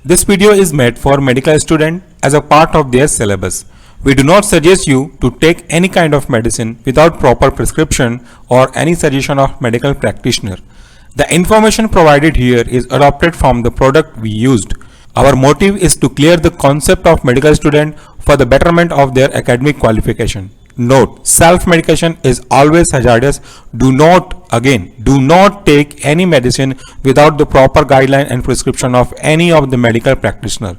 This video is made for medical students as a part of their syllabus. We do not suggest you to take any kind of medicine without proper prescription or any suggestion of medical practitioner. The information provided here is adopted from the product we used. Our motive is to clear the concept of medical student for the betterment of their academic qualification. Note, self-medication is always hazardous. Do not take any medicine without the proper guideline and prescription of any of the medical practitioner.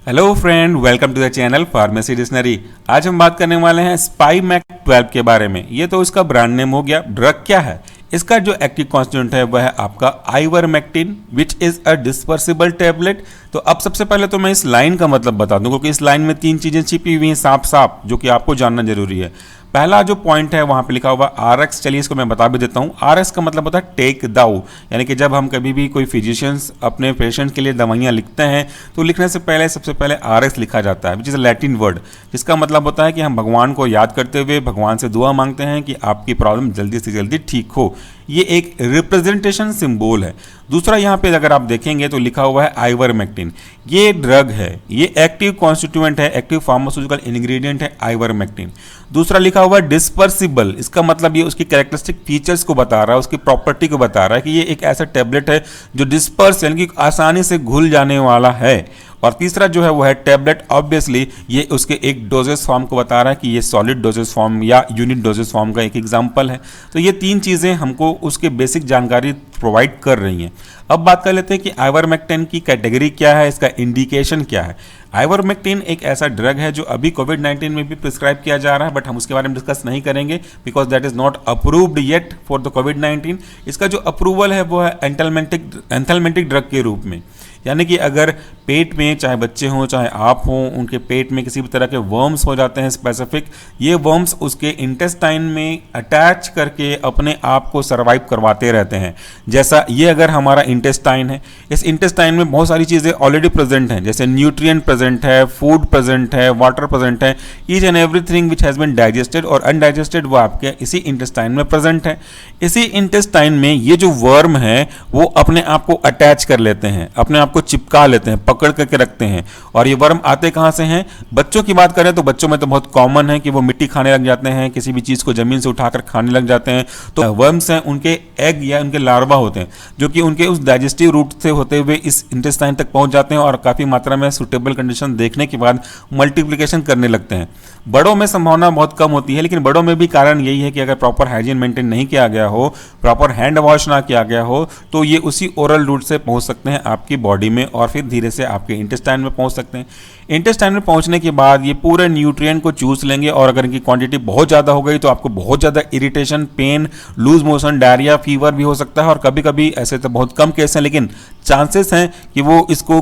Hello friend, welcome to the channel pharmacy dictionary. आज हम बात करने वाले हैं स्पाइमैक 12 के बारे में। ये तो इसका ब्रांड नेम हो गया। ड्रग क्या है? इसका जो एक्टिव कॉन्स्टिट्यूएंट है वह है आपका ivermectin, which is a dispersible tablet. तो अब सबसे पहले तो मैं इस लाइन का मतलब बता दूं, क्योंकि इस लाइन में तीन चीजें छिपी हुई हैं साफ जो कि आपको जानना जरूरी है। पहला जो पॉइंट है वहां पे लिखा हुआ RX, चलिए इसको मैं बता भी देता हूं। RX का मतलब होता है टेक दाउ, यानी कि जब हम कभी भी कोई फिजिशियंस अपने पेशेंट के लिए दवाइयां लिखते हैं तो लिखने से पहले सबसे पहले RX लिखा जाता है, which is a Latin word, जिसका मतलब होता है कि हम भगवान को याद करते हुए भगवान से दुआ मांगते हैं कि आपकी प्रॉब्लम जल्दी से जल्दी ठीक हो। ये एक रिप्रेजेंटेशन सिंबल है। दूसरा यहाँ पे अगर आप देखेंगे तो लिखा हुआ है आइवरमेक्टिन। ये ड्रग है, ये एक्टिव कॉन्स्टिट्यूएंट है, एक्टिव फार्मास्यूटिकल इंग्रेडिएंट है आइवरमेक्टिन। दूसरा लिखा हुआ है डिस्पर्सिबल। इसका मतलब ये उसकी कैरेक्टरिस्टिक फीचर्स को बता रहा है, उसकी प्रॉपर्टी को बता रहा है कि ये एक ऐसा टैबलेट है जो डिस्पर्स यानी कि आसानी से घुल जाने वाला है। और तीसरा जो है वो है टैबलेट। ऑब्वियसली ये उसके एक डोजेस फॉर्म को बता रहा है कि ये सॉलिड डोजेस फॉर्म या यूनिट डोजेस फॉर्म का एक एग्जांपल है। तो ये तीन चीज़ें हमको उसके बेसिक जानकारी प्रोवाइड कर रही हैं। अब बात कर लेते हैं कि आइवरमेक्टिन की कैटेगरी क्या है, इसका इंडिकेशन क्या है। आइवरमेक्टिन एक ऐसा ड्रग है जो अभी कोविड-19 में भी प्रिस्क्राइब किया जा रहा है, बट हम उसके बारे में डिस्कस नहीं करेंगे because that is not approved yet for the कोविड-19। इसका जो अप्रूवल है वो है एंथेल्मेंटिक ड्रग के रूप में, यानी कि अगर पेट में चाहे बच्चे हों चाहे आप हों, उनके पेट में किसी भी तरह के वर्म्स हो जाते हैं स्पेसिफिक, ये वर्म्स उसके इंटेस्टाइन में अटैच करके अपने आप को सर्वाइव करवाते रहते हैं। जैसा ये अगर हमारा इंटेस्टाइन है, इस इंटेस्टाइन में बहुत सारी चीज़ें ऑलरेडी प्रेजेंट हैं, जैसे न्यूट्रिएंट प्रेजेंट है, फूड प्रेजेंट है, वाटर प्रेजेंट है। Each and everything which has been digested और अनडाइजेस्टेड वो आपके इसी इंटेस्टाइन में प्रेजेंट है। इसी इंटेस्टाइन में ये जो वर्म है वो अपने आप को अटैच कर लेते हैं, अपने आप को चिपका लेते हैं, पकड़ करके रखते हैं। और ये वर्म आते कहाँ से हैं? बच्चों की बात करें तो बच्चों में तो बहुत कॉमन है कि वो मिट्टी खाने लग जाते हैं, किसी भी चीज़ को जमीन से उठाकर खाने लग जाते हैं। तो वर्म्स हैं, उनके एग या उनके लार्वा होते हैं जो कि उनके उस डाइजेस्टिव रूट से होते हुए इस इंटेस्टाइन तक पहुंच जाते हैं और काफ़ी मात्रा में सुटेबल कंडीशन देखने के बाद मल्टीप्लिकेशन करने लगते हैं। बड़ों में संभावना बहुत कम होती है, लेकिन बड़ों में भी कारण यही है कि अगर प्रॉपर हाइजीन मेंटेन नहीं किया गया हो, प्रॉपर हैंड वॉश ना किया गया हो, तो ये उसी ओरल रूट से पहुंच सकते हैं आपकी बॉडी में और फिर धीरे से आपके इंटेस्टाइन में पहुंच सकते हैं। इंटेस्टाइन में पहुंचने के बाद ये पूरे न्यूट्रिएंट को चूस लेंगे और अगर इनकी क्वांटिटी बहुत ज़्यादा हो गई तो आपको बहुत ज़्यादा irritation, pain, loose motion, diarrhoea, fever भी हो सकता है। और कभी कभी ऐसे तो बहुत कम केस हैं, लेकिन चांसेस हैं कि वो इसको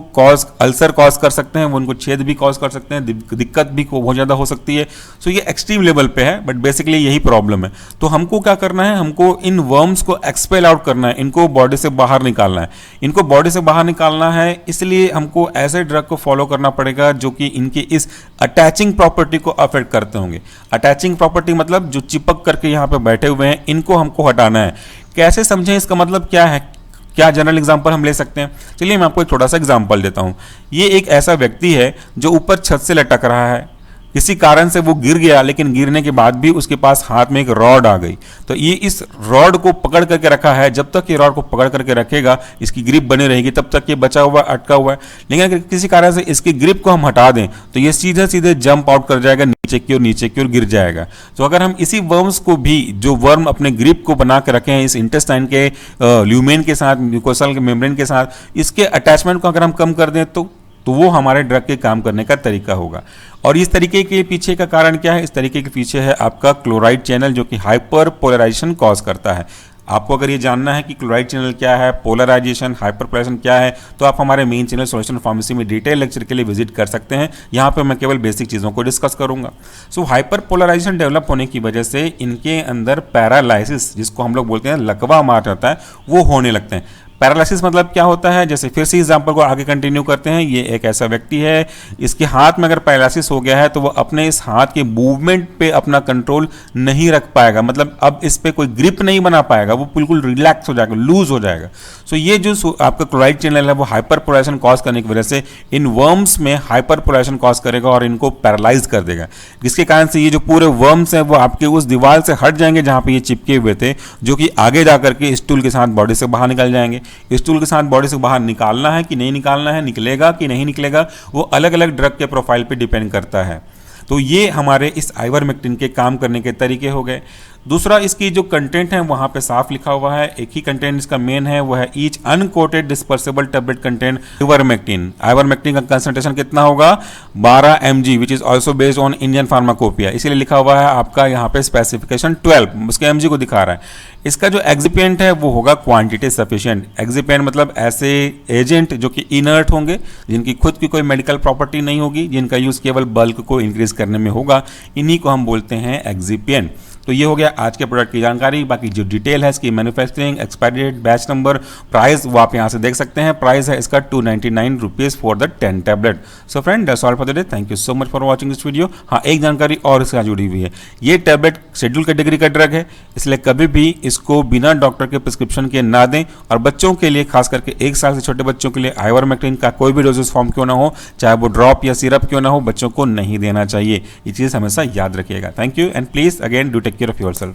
अल्सर कॉज कर सकते हैं, वो उनको छेद भी कॉज कर सकते हैं, दिक्कत भी बहुत ज़्यादा हो सकती है। सो ये एक्सट्रीम लेवल पे है, बट बेसिकली यही प्रॉब्लम है। तो हमको क्या करना है? हमको इन वर्म्स को एक्सपेल आउट करना है, इनको बॉडी से बाहर निकालना है। इनको बॉडी से बाहर निकालना है, इसलिए हमको ऐसे ड्रग को फॉलो करना पड़ेगा जो कि इनकी इस अटैचिंग प्रॉपर्टी को अफेक्ट करते होंगे। अटैचिंग प्रॉपर्टी मतलब जो चिपक करके यहाँ पे बैठे हुए हैं, इनको हमको हटाना है। कैसे समझें? इसका मतलब क्या है? क्या जनरल एग्जांपल हम ले सकते हैं? चलिए मैं आपको एक छोटा सा एग्जांपल देता हूँ। ये एक ऐसा व्यक्ति है जो ऊपर छत से लटक रहा है, किसी कारण से वो गिर गया, लेकिन गिरने के बाद भी उसके पास हाथ में एक रॉड आ गई। तो ये इस रॉड को पकड़ करके रखा है। जब तक ये रॉड को पकड़ करके रखेगा, इसकी ग्रिप बनी रहेगी, तब तक ये बचा हुआ अटका हुआ है। लेकिन अगर किसी कारण से इसकी ग्रिप को हम हटा दें तो ये सीधे सीधे जंप आउट कर जाएगा, नीचे की ओर गिर जाएगा। तो अगर हम इसी वर्म्स को भी, जो वर्म अपने ग्रिप को बना के रखे हैं इस इंटेस्टाइन के ल्यूमेन के साथ, म्यूकोसल के मेम्ब्रेन के साथ, इसके अटैचमेंट को अगर हम कम कर दें तो वो हमारे ड्रग के काम करने का तरीका होगा। और इस तरीके के पीछे का कारण क्या है? इस तरीके के पीछे है आपका क्लोराइड चैनल, जो कि हाइपर पोलराइजेशन कॉज करता है। आपको अगर ये जानना है कि क्लोराइड चैनल क्या है, पोलराइजेशन, हाइपरपोलराइजेशन क्या है, तो आप हमारे मेन चैनल सॉल्यूशन फार्मेसी में डिटेल लेक्चर के लिए विजिट कर सकते हैं। यहाँ पे मैं केवल बेसिक चीज़ों को डिस्कस करूंगा। सो हाइपरपोलराइजेशन डेवलप होने की वजह से इनके अंदर पैरालाइसिस, जिसको हम लोग बोलते हैं लकवा मार जाता है, वो होने लगते हैं। पैरालिसिस मतलब क्या होता है, जैसे फिर से एग्जांपल को आगे कंटिन्यू करते हैं। ये एक ऐसा व्यक्ति है, इसके हाथ में अगर पैरालिसिस हो गया है तो वो अपने इस हाथ के मूवमेंट पे अपना कंट्रोल नहीं रख पाएगा, मतलब अब इस पे कोई ग्रिप नहीं बना पाएगा, वो बिल्कुल रिलैक्स हो जाएगा, लूज हो जाएगा। सो ये जो आपका क्लोराइड चैनल है वो हाइपर पोलराइजेशन कॉज करने की वजह से इन वर्म्स में हाइपर पोलराइजेशन कॉज करेगा और इनको पैरालाइज कर देगा, जिसके कारण से ये जो पूरे वर्म्स हैं वो आपके उस दीवार से हट जाएंगे जहां पे ये चिपके हुए थे, जो कि आगे जाकर के स्टूल के साथ बॉडी से बाहर निकल जाएंगे। स्टूल के साथ बॉडी से बाहर निकालना है कि नहीं निकालना है, निकलेगा कि नहीं निकलेगा, वो अलग अलग ड्रग के प्रोफाइल पे डिपेंड करता है। तो ये हमारे इस आइवरमेक्टिन के काम करने के तरीके हो गए। दूसरा, इसकी जो कंटेंट है वहाँ पे साफ लिखा हुआ है, एक ही कंटेंट इसका मेन है, वो है each uncoated dispersible tablet content ivermectin. Ivermectin का कंसंट्रेशन कितना होगा, 12 mg, which is also based on Indian pharmacopoeia, इसीलिए लिखा हुआ है आपका यहाँ पे स्पेसिफिकेशन 12, उसके mg को दिखा रहा है। इसका जो एक्सिपिएंट है वो होगा क्वांटिटी सफिशिएंट। एक्सिपिएंट मतलब ऐसे एजेंट जो कि इनर्ट होंगे, जिनकी खुद की कोई मेडिकल प्रॉपर्टी नहीं होगी, जिनका यूज केवल बल्क को इंक्रीज करने में होगा, इन्हीं को हम बोलते हैं एक्सिपिएंट। तो ये हो गया आज के प्रोडक्ट की जानकारी। बाकी जो डिटेल है इसकी manufacturing, expiry date, batch number, price, वो आप यहाँ से देख सकते हैं। प्राइस है इसका 299 rupees for the 10 tablet. So friend, that's all for the day. Thank you so much for watching this video. हाँ, एक जानकारी और इसका जुड़ी हुई है, ये टैबलेट शेड्यूल कैटेगरी का ड्रग है, इसलिए कभी भी इसको बिना डॉक्टर के प्रिस्क्रिप्शन के ना दें। और बच्चों के लिए, खास करके 1 साल से छोटे बच्चों के लिए आइवरमेक्टिन का कोई भी डोजेस फॉर्म क्यों ना हो, चाहे वो ड्रॉप या सिरप क्यों ना हो, बच्चों को नहीं देना चाहिए। ये चीज़ हमेशा याद रखिएगा। Thank you and please again do take care of yourself.